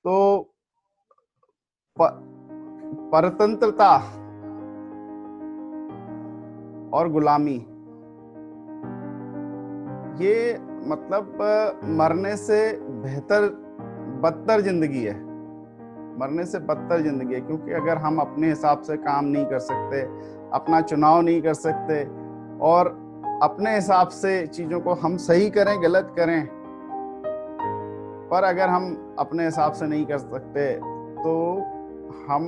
तो प, परतंत्रता और गुलामी, ये मतलब मरने से बेहतर बदतर जिंदगी है। मरने से बदतर जिंदगी है, क्योंकि अगर हम अपने हिसाब से काम नहीं कर सकते, अपना चुनाव नहीं कर सकते और अपने हिसाब से चीजों को हम सही करें गलत करें, पर अगर हम अपने हिसाब से नहीं कर सकते तो हम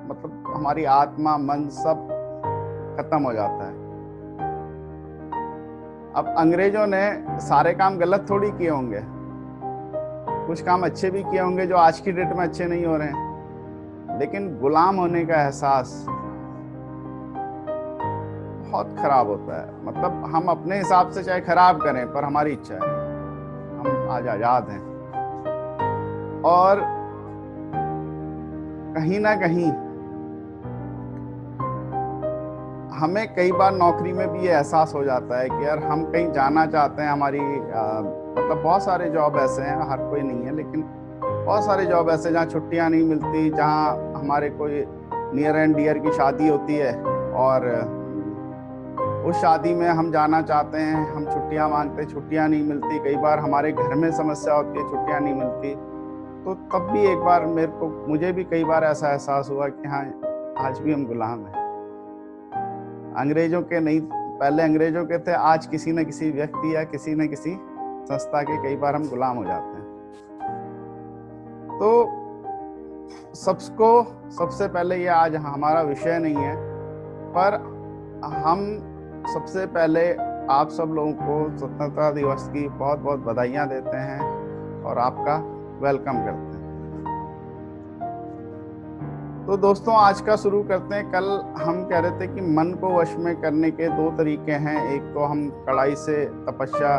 मतलब हमारी आत्मा मन सब खत्म हो जाता है। अब अंग्रेजों ने सारे काम गलत थोड़ी किए होंगे, कुछ काम अच्छे भी किए होंगे जो आज की डेट में अच्छे नहीं हो रहे हैं, लेकिन गुलाम होने का एहसास बहुत खराब होता है। मतलब हम अपने हिसाब से चाहे खराब करें, पर हमारी इच्छा है, हम आज आजाद हैं। और कहीं ना कहीं हमें कई बार नौकरी में भी ये एहसास हो जाता है कि यार हम कहीं जाना चाहते हैं, हमारी मतलब बहुत सारे जॉब ऐसे हैं, हर कोई नहीं है, लेकिन बहुत सारे जॉब ऐसे जहाँ छुट्टियां नहीं मिलती, जहाँ हमारे कोई नियर एंड डियर की शादी होती है और उस शादी में हम जाना चाहते हैं, हम छुट्टियां मांगते, छुट्टियां नहीं मिलती। कई बार हमारे घर में समस्या होती है, छुट्टियां नहीं मिलती। तो तब भी एक बार मुझे भी कई बार ऐसा एहसास हुआ कि हाँ, आज भी हम गुलाम हैं। अंग्रेजों के नहीं, पहले अंग्रेजों के थे, आज किसी न किसी व्यक्ति या किसी न किसी संस्था के कई बार हम गुलाम हो जाते हैं। तो सबको सबसे पहले, ये आज हमारा विषय नहीं है, पर हम सबसे पहले आप सब लोगों को स्वतंत्रता दिवस की बहुत बहुत बधाइयां देते हैं और आपका वेलकम करते हैं। तो दोस्तों, आज का शुरू करते हैं। कल हम कह रहे थे कि मन को वश में करने के दो तरीके हैं। एक तो हम कड़ाई से तपस्या,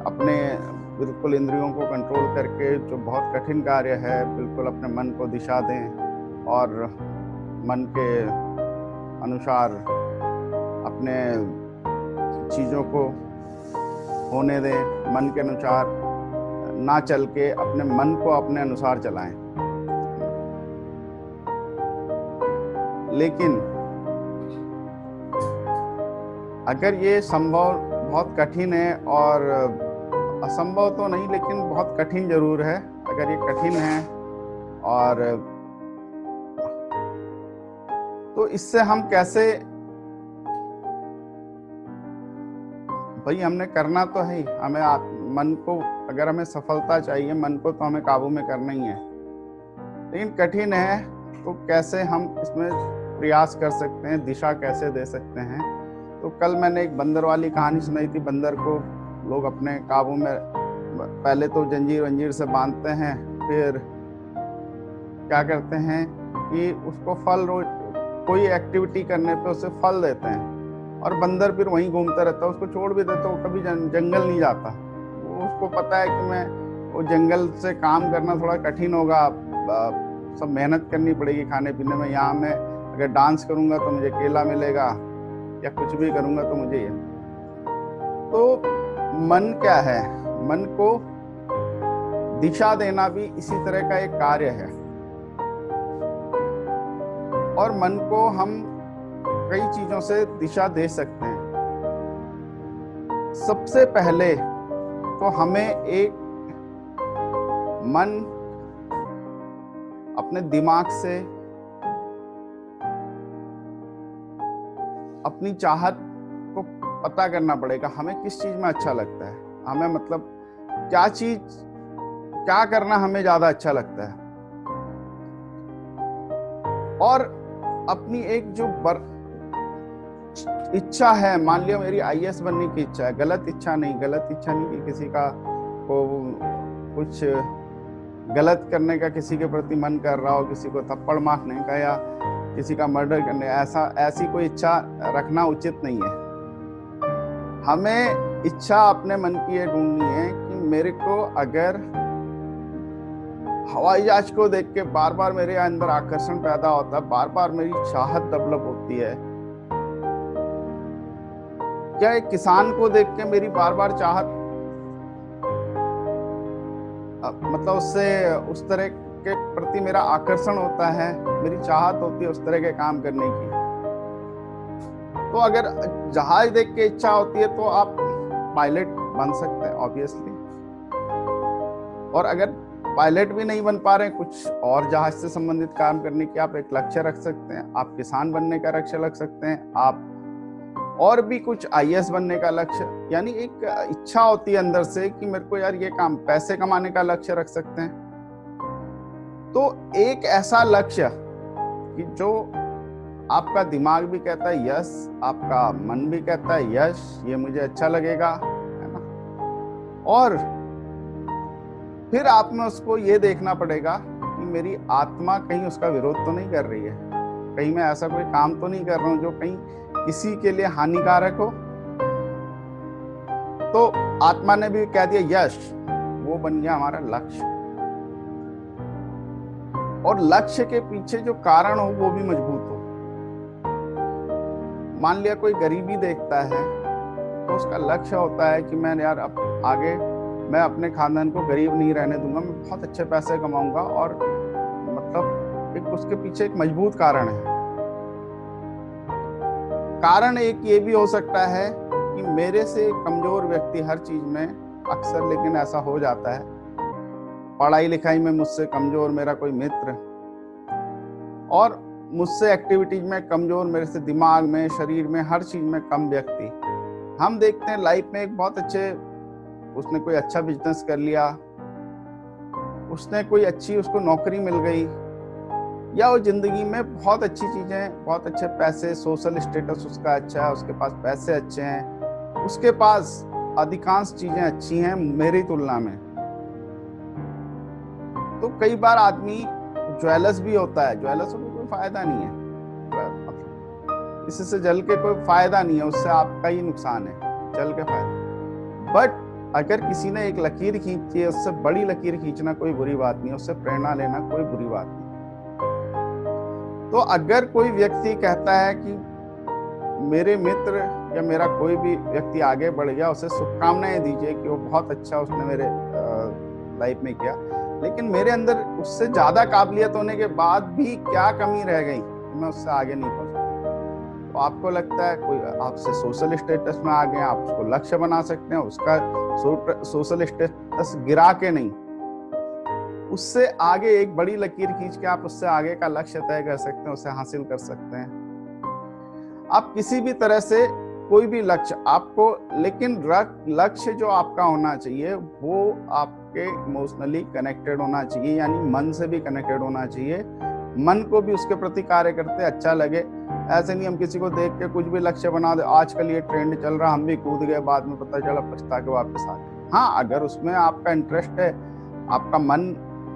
अपने बिल्कुल इंद्रियों को कंट्रोल करके, जो बहुत कठिन कार्य है, बिल्कुल अपने मन को दिशा दें और मन के अनुसार अपने चीज़ों को होने दें, मन के अनुसार ना चल के अपने मन को अपने अनुसार चलाएं। लेकिन अगर ये संभव बहुत कठिन है, और असंभव तो नहीं लेकिन बहुत कठिन जरूर है, अगर ये कठिन है और तो इससे हम कैसे, भाई हमने करना तो है ही, हमें मन को, अगर हमें सफलता चाहिए, मन को तो हमें काबू में करना ही है, लेकिन कठिन है। तो कैसे हम इसमें प्रयास कर सकते हैं, दिशा कैसे दे सकते हैं। तो कल मैंने एक बंदर वाली कहानी सुनाई थी। बंदर को लोग अपने काबू में पहले तो जंजीर वंजीर से बांधते हैं, फिर क्या करते हैं कि उसको फल, रोज कोई एक्टिविटी करने पे उसे फल देते हैं, और बंदर फिर वहीं घूमता रहता है। उसको छोड़ भी देता, वो कभी जंगल नहीं जाता। वो उसको पता है कि मैं वो जंगल से काम करना थोड़ा कठिन होगा, सब मेहनत करनी पड़ेगी खाने पीने में। यहाँ मैं अगर डांस करूंगा तो मुझे केला मिलेगा, या कुछ भी करूंगा तो मुझे ये। तो मन क्या है, मन को दिशा देना भी इसी तरह का एक कार्य है, और मन को हम कई चीजों से दिशा दे सकते हैं। सबसे पहले तो हमें एक मन, अपने दिमाग से अपनी चाहत को पता करना पड़ेगा, हमें किस चीज में अच्छा लगता है, हमें मतलब क्या चीज, क्या करना हमें ज्यादा अच्छा लगता है। और अपनी एक जो इच्छा है, मान लिया मेरी आईएएस बनने की इच्छा है, गलत इच्छा नहीं कि किसी का को कुछ गलत करने का किसी के प्रति मन कर रहा हो, किसी को थप्पड़ मारने का या किसी का मर्डर करने, ऐसी कोई इच्छा रखना उचित नहीं है। हमें इच्छा अपने मन की ये ढूंढनी है कि मेरे को अगर हवाई जहाज को देख के बार बार मेरे अंदर आकर्षण पैदा होता है, बार बार मेरी चाहत डेवलप होती है, क्या एक किसान को देख के मेरी बार बार चाहत, मतलब उससे उस तरह के प्रति मेरा आकर्षण होता है, मेरी चाहत होती है उस तरह के काम करने की। तो अगर जहाज देख के इच्छा होती है तो आप पायलट बन सकते हैं ऑब्वियसली, और अगर पायलट भी नहीं बन पा रहे हैं, कुछ और जहाज से संबंधित काम करने की आप एक लक्ष्य रख सकते हैं। आप किसान बनने का लक्ष्य रख सकते हैं, आप और भी कुछ आईएएस बनने का लक्ष्य, यानी एक इच्छा होती है अंदर से कि मेरे को यार ये काम, पैसे कमाने का लक्ष्य रख सकते हैं। तो एक ऐसा लक्ष्य कि जो आपका दिमाग भी कहता है यस, आपका मन भी कहता है यस, ये मुझे अच्छा लगेगा, है ना, और फिर आप में उसको ये देखना पड़ेगा कि मेरी आत्मा कहीं उसका विरोध तो नहीं कर रही है, कहीं मैं ऐसा कोई काम तो नहीं कर रहा हूं जो कहीं किसी के लिए हानिकारक हो। तो आत्मा ने भी कह दिया यश, वो बन गया हमारा लक्ष्य। और लक्ष्य के पीछे जो कारण हो वो भी मजबूत हो। मान लिया कोई गरीबी देखता है तो उसका लक्ष्य होता है कि मैं यार अब आगे मैं अपने खानदान को गरीब नहीं रहने दूंगा, मैं बहुत अच्छे पैसे कमाऊंगा, और मतलब एक उसके पीछे एक मजबूत कारण है। कारण एक ये भी हो सकता है कि मेरे से कमजोर व्यक्ति हर चीज में अक्सर, लेकिन ऐसा हो जाता है, पढ़ाई लिखाई में मुझसे कमजोर मेरा कोई मित्र, और मुझसे एक्टिविटीज में कमजोर, मेरे से दिमाग में, शरीर में, हर चीज में कम व्यक्ति। हम देखते हैं लाइफ में एक बहुत अच्छे, उसने कोई अच्छा बिजनेस कर लिया, उसने कोई अच्छी उसको नौकरी मिल गई, या वो जिंदगी में बहुत अच्छी चीजें, बहुत अच्छे पैसे, सोशल स्टेटस उसका अच्छा है, उसके पास पैसे अच्छे हैं, उसके पास अधिकांश चीजें अच्छी हैं मेरी तुलना में। तो कई बार आदमी ज्वेलस भी होता है, ज्वेलस होने कोई फायदा नहीं है, इससे जल के कोई फायदा नहीं है, उससे आपका ही नुकसान है, जल के फायदा। बट अगर किसी ने एक लकीर खींची है, उससे बड़ी लकीर खींचना कोई बुरी बात नहीं है, उससे प्रेरणा लेना कोई बुरी बात नहीं। तो अगर कोई व्यक्ति कहता है कि मेरे मित्र या मेरा कोई भी व्यक्ति आगे बढ़ गया, उसे शुभकामनाएं दीजिए कि वो बहुत अच्छा उसने मेरे लाइफ में किया, लेकिन मेरे अंदर उससे ज्यादा काबिलियत होने के बाद भी क्या कमी रह गई, मैं उससे आगे नहीं पहुंच। तो आपको लगता है कोई आपसे सोशल स्टेटस में आ गए, आप उसको लक्ष्य बना सकते हैं, उसका सोशल स्टेटस गिरा के नहीं, उससे आगे एक बड़ी लकीर खींच के आप उससे आगे का लक्ष्य तय कर सकते हैं, उसे हासिल कर सकते हैं। आप किसी भी तरह से कोई भी लक्ष्य आपको, लेकिन लक्ष्य जो आपका होना चाहिए वो आपके इमोशनली कनेक्टेड होना चाहिए, यानी मन से भी कनेक्टेड होना चाहिए, मन को भी उसके प्रति कार्य करते अच्छा लगे। ऐसे नहीं हम किसी को देख के कुछ भी लक्ष्य बना दे, आजकल ये ट्रेंड चल रहा, हम भी कूद गए, बाद में पता चला पछता के वापस आ गए। हाँ, अगर उसमें आपका इंटरेस्ट है, आपका मन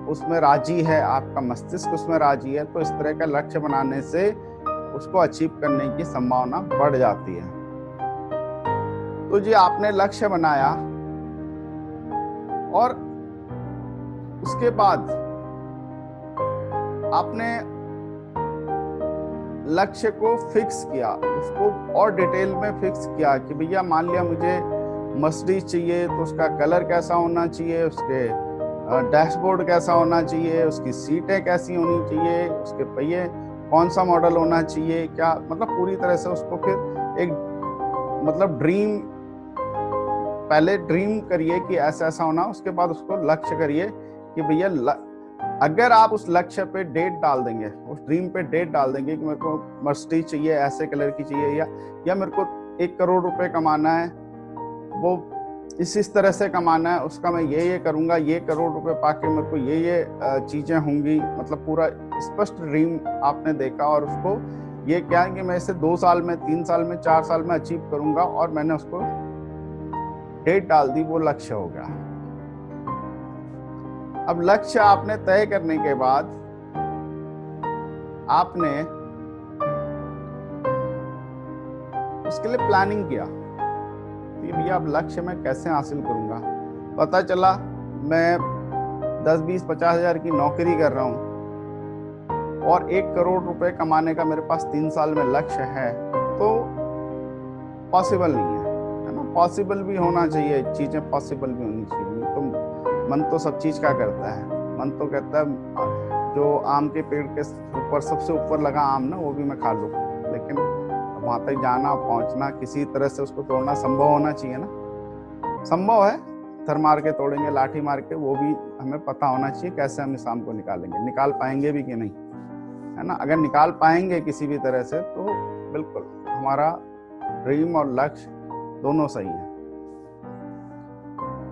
उसमें राजी है, आपका मस्तिष्क उसमें राजी है, तो इस तरह का लक्ष्य बनाने से उसको अचीव करने की संभावना बढ़ जाती है। तो जी आपने लक्ष्य बनाया और उसके बाद आपने लक्ष्य को फिक्स किया, उसको और डिटेल में फिक्स किया कि भैया मान लिया मुझे मर्सिडीज चाहिए, तो उसका कलर कैसा होना चाहिए, उसके डैशबोर्ड कैसा होना चाहिए, उसकी सीटें कैसी होनी चाहिए, उसके पहिए कौन सा मॉडल होना चाहिए, क्या मतलब पूरी तरह से उसको फिर एक मतलब ड्रीम, पहले ड्रीम करिए कि ऐसा ऐसा होना, उसके बाद उसको लक्ष्य करिए कि भैया अगर आप उस लक्ष्य पे डेट डाल देंगे, उस ड्रीम पे डेट डाल देंगे कि मेरे को मर्सिडीज चाहिए, ऐसे कलर की चाहिए, या मेरे को 1 करोड़ रुपए कमाना है, वो इस तरह से कमाना है, उसका मैं ये करूंगा, ये करोड़ रुपए पाके मेरे को ये चीजें होंगी, मतलब पूरा स्पष्ट ड्रीम आपने देखा, और उसको ये क्या है कि मैं इसे 2 साल में, 3 साल में, 4 साल में अचीव करूंगा, और मैंने उसको डेट डाल दी, वो लक्ष्य हो गया। अब लक्ष्य आपने तय करने के बाद आपने उसके लिए प्लानिंग किया कि भैया अब लक्ष्य मैं कैसे हासिल करूंगा। पता चला मैं 10, 20, 50 हजार की नौकरी कर रहा हूं और 1 करोड़ रुपए कमाने का मेरे पास 3 साल में लक्ष्य है, तो पॉसिबल नहीं है ना। पॉसिबल भी होना चाहिए, चीजें पॉसिबल भी होनी चाहिए। तो मन तो सब चीज का करता है, मन तो कहता है जो आम के पेड़ के ऊपर सबसे ऊपर लगा आम ना, वो भी मैं खा लूँ, लेकिन वहां तक जाना, पहुंचना, किसी तरह से उसको तोड़ना संभव होना चाहिए ना। संभव है, थर मार के तोड़ेंगे, लाठी मार के, वो भी हमें पता होना चाहिए कैसे हम इस आम को निकालेंगे, निकाल पाएंगे भी कि नहीं, है ना। अगर निकाल पाएंगे किसी भी तरह से तो बिल्कुल हमारा ड्रीम और लक्ष्य दोनों सही है।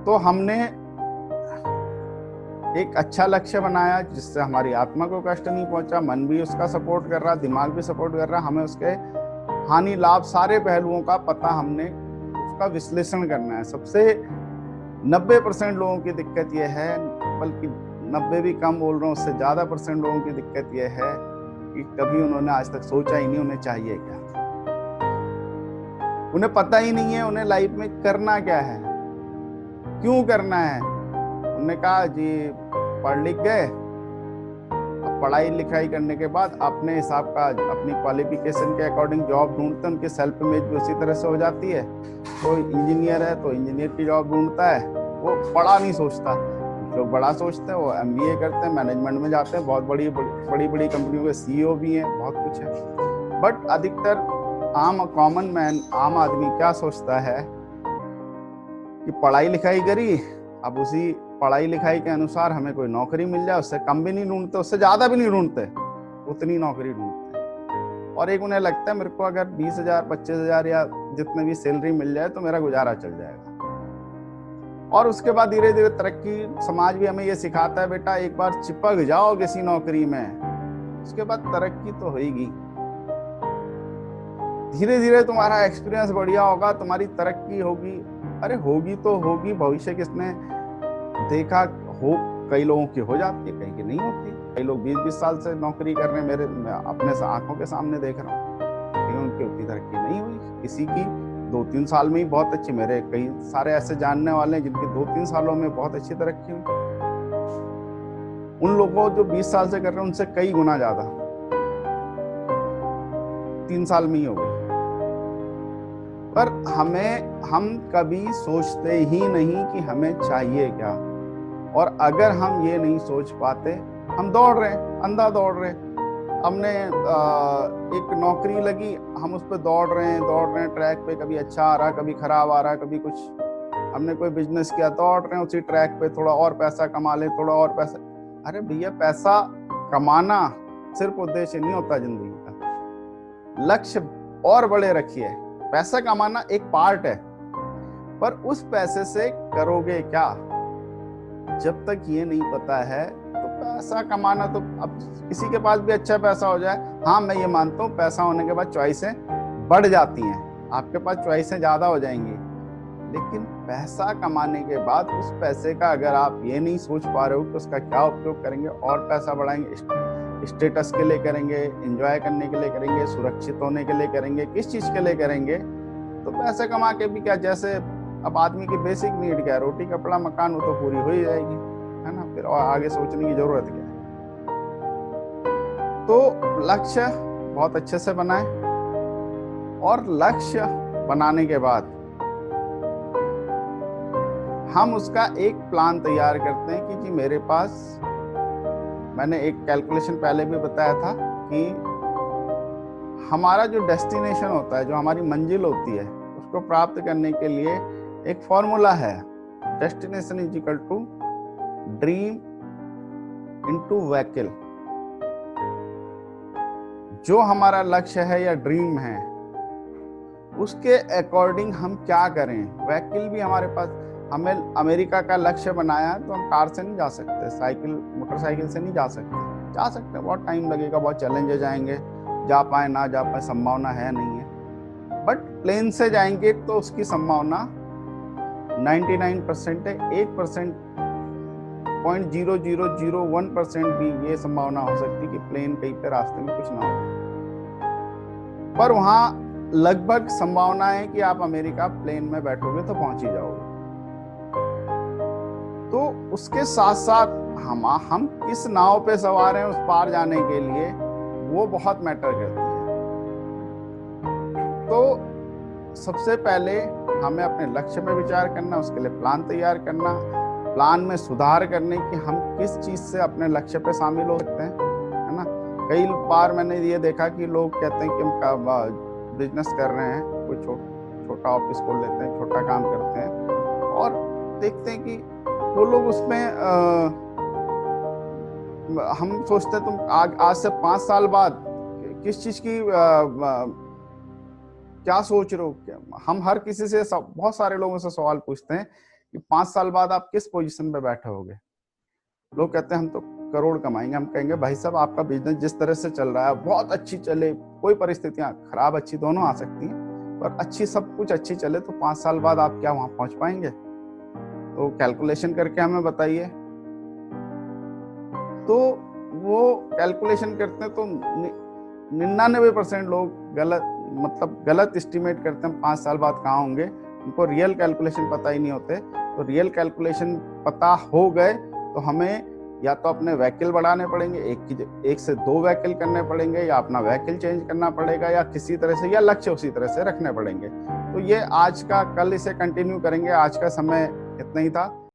तो हमने एक अच्छा लक्ष्य बनाया जिससे हमारी आत्मा को कष्ट नहीं पहुंचा, मन भी उसका सपोर्ट कर रहा, दिमाग भी सपोर्ट कर रहा, हमें उसके हानि लाभ सारे पहलुओं का पता, हमने उसका विश्लेषण करना है। सबसे 90% लोगों की दिक्कत यह है, बल्कि 90 भी कम बोल रहा हूँ, उससे ज्यादा % लोगों की दिक्कत यह है कि कभी उन्होंने आज तक सोचा ही नहीं उन्हें चाहिए क्या, उन्हें पता ही नहीं है उन्हें लाइफ में करना क्या है, क्यों करना है। उन्होंने कहा जी पढ़ लिख गए, अब पढ़ाई लिखाई करने के बाद अपने हिसाब का अपनी क्वालिफिकेशन के अकॉर्डिंग जॉब ढूंढते हैं, उनकी सेल्फ इमेज भी उसी तरह से हो जाती है। तो इंजीनियर है तो इंजीनियर की जॉब ढूंढता है, वो बड़ा नहीं सोचता। लोग बड़ा सोचते हैं, वो MBA करते हैं, मैनेजमेंट में जाते हैं, बहुत बड़ी बड़ी कंपनियों के CEO भी हैं, बहुत कुछ है। बट अधिकतर कॉमन मैन, आम आदमी क्या सोचता है कि पढ़ाई लिखाई करी, अब उसी पढ़ाई लिखाई के अनुसार हमें कोई नौकरी मिल जाए, उससे कम भी नहीं ढूंढते, उससे ज्यादा भी नहीं ढूंढते, उतनी नौकरी ढूंढते। और एक उन्हें लगता है मेरे को अगर 20,000 25,000 या जितने भी सैलरी मिल जाए तो मेरा गुजारा चल जाएगा। और उसके बाद धीरे धीरे तरक्की, समाज भी हमें ये सिखाता है बेटा एक बार चिपक जाओ किसी नौकरी में, उसके बाद तरक्की तो होगी, धीरे धीरे तुम्हारा एक्सपीरियंस बढ़िया होगा, तुम्हारी तरक्की होगी। अरे होगी तो होगी, भविष्य किसने देखा हो, कई लोगों की हो जाती है, कई की नहीं होती। कई लोग 20-20 साल से नौकरी कर रहे हैं, मैं अपने आंखों के सामने देख रहा हूँ, लेकिन उनकी उतनी तरक्की नहीं हुई। किसी की 2-3 साल में ही बहुत अच्छी, मेरे कई सारे ऐसे जानने वाले हैं जिनकी 2-3 सालों में बहुत अच्छी तरक्की हुई। उन लोगों जो 20 साल से कर रहे हैं उनसे कई गुना ज्यादा 3 साल में ही हो गई। पर हम कभी सोचते ही नहीं कि हमें चाहिए क्या, और अगर हम ये नहीं सोच पाते, हम दौड़ रहे हैं, अंधा दौड़ रहे हैं। हमने एक नौकरी लगी, हम उस पर दौड़ रहे हैं ट्रैक पे, कभी अच्छा आ रहा, कभी खराब आ रहा, कभी कुछ। हमने कोई बिजनेस किया, दौड़ रहे हैं उसी ट्रैक पे, थोड़ा और पैसा कमा ले, थोड़ा और पैसा। अरे भैया, पैसा कमाना सिर्फ उद्देश्य नहीं होता जिंदगी का, लक्ष्य और बड़े रखिए। पैसा कमाना एक पार्ट है, पर उस पैसे से करोगे क्या, जब तक ये नहीं पता है तो पैसा कमाना, तो अब किसी के पास भी अच्छा पैसा हो जाए, हाँ मैं ये मानता हूँ पैसा होने के बाद चॉइसें बढ़ जाती हैं, आपके पास चॉइसें ज्यादा हो जाएंगी, लेकिन पैसा कमाने के बाद उस पैसे का अगर आप ये नहीं सोच पा रहे हो कि उसका क्या उपयोग करेंगे, और पैसा बढ़ाएंगे, स्टेटस के लिए करेंगे, एंजॉय करने के लिए करेंगे, सुरक्षित होने के लिए करेंगे, किस चीज के लिए करेंगे, तो पैसे कमा के भी क्या, जैसे अब आदमी की बेसिक नीड क्या है, रोटी कपड़ा मकान, वो तो पूरी हो ही जाएगी, है ना, फिर और आगे सोचने की जरूरत क्या है। तो लक्ष्य बहुत अच्छे से बनाए, और लक्ष्य बनाने के बाद हम उसका एक प्लान तैयार करते हैं कि जी मेरे पास, मैंने एक कैलकुलेशन पहले भी बताया था कि हमारा जो डेस्टिनेशन होता है, जो हमारी मंजिल होती है, उसको प्राप्त करने के लिए एक फॉर्मूला है, destination is equal to dream into vehicle. जो हमारा लक्ष्य है या ड्रीम है, उसके अकॉर्डिंग हम क्या करें। व्हीकल भी हमारे पास, हमें अमेरिका का लक्ष्य बनाया तो हम कार से नहीं जा सकते, साइकिल मोटरसाइकिल से नहीं जा सकते, बहुत टाइम लगेगा, बहुत चैलेंजेस आएंगे, जा पाए ना जा पाए संभावना है नहीं है। बट प्लेन से जाएंगे तो उसकी संभावना 99% है, 1% 0.0001% भी ये संभावना हो सकती है कि प्लेन कहीं पे रास्ते में कुछ ना हो, पर वहां लगभग संभावना है कि आप अमेरिका प्लेन में बैठोगे तो पहुंच ही जाओगे। तो उसके साथ साथ हम किस नाव पे सवार हैं उस पार जाने के लिए, वो बहुत मैटर करती है। तो सबसे पहले हमें अपने लक्ष्य पे विचार करना, उसके लिए प्लान तैयार करना, प्लान में सुधार करने की हम किस चीज़ से अपने लक्ष्य पे शामिल हो सकते हैं, है ना। कई बार मैंने ये देखा कि लोग कहते हैं कि हम बिजनेस कर रहे हैं, कोई छोटा ऑफिस खोल लेते हैं, छोटा काम करते हैं और देखते हैं कि वो लोग उसमें हम सोचते हैं तुम आज से 5 साल बाद किस चीज़ की क्या सोच रहे हो। हम हर किसी से बहुत सारे लोगों से सवाल पूछते हैं कि 5 साल बाद आप किस पोजीशन पे बैठे होगे। लोग कहते हैं हम तो करोड़ कमाएंगे। हम कहेंगे भाई साहब आपका बिजनेस जिस तरह से चल रहा है बहुत अच्छी चले, कोई परिस्थितियां खराब अच्छी दोनों आ सकती हैं, पर अच्छी सब कुछ अच्छी चले तो 5 साल बाद आप क्या वहां पहुंच पाएंगे। तो कैलकुलेशन करके हमें बताइए। तो वो कैलकुलेशन करते हैं तो 99% लोग गलत एस्टिमेट करते हैं 5 साल बाद कहाँ होंगे। उनको रियल कैलकुलेशन पता ही नहीं होते। तो रियल कैलकुलेशन पता हो गए तो हमें या तो अपने व्हीकल बढ़ाने पड़ेंगे, एक से 2 व्हीकल करने पड़ेंगे, या अपना व्हीकल चेंज करना पड़ेगा, या किसी तरह से या लक्ष्य उसी तरह से रखने पड़ेंगे। तो ये आज का, कल इसे कंटिन्यू करेंगे। आज का समय इतना ही था।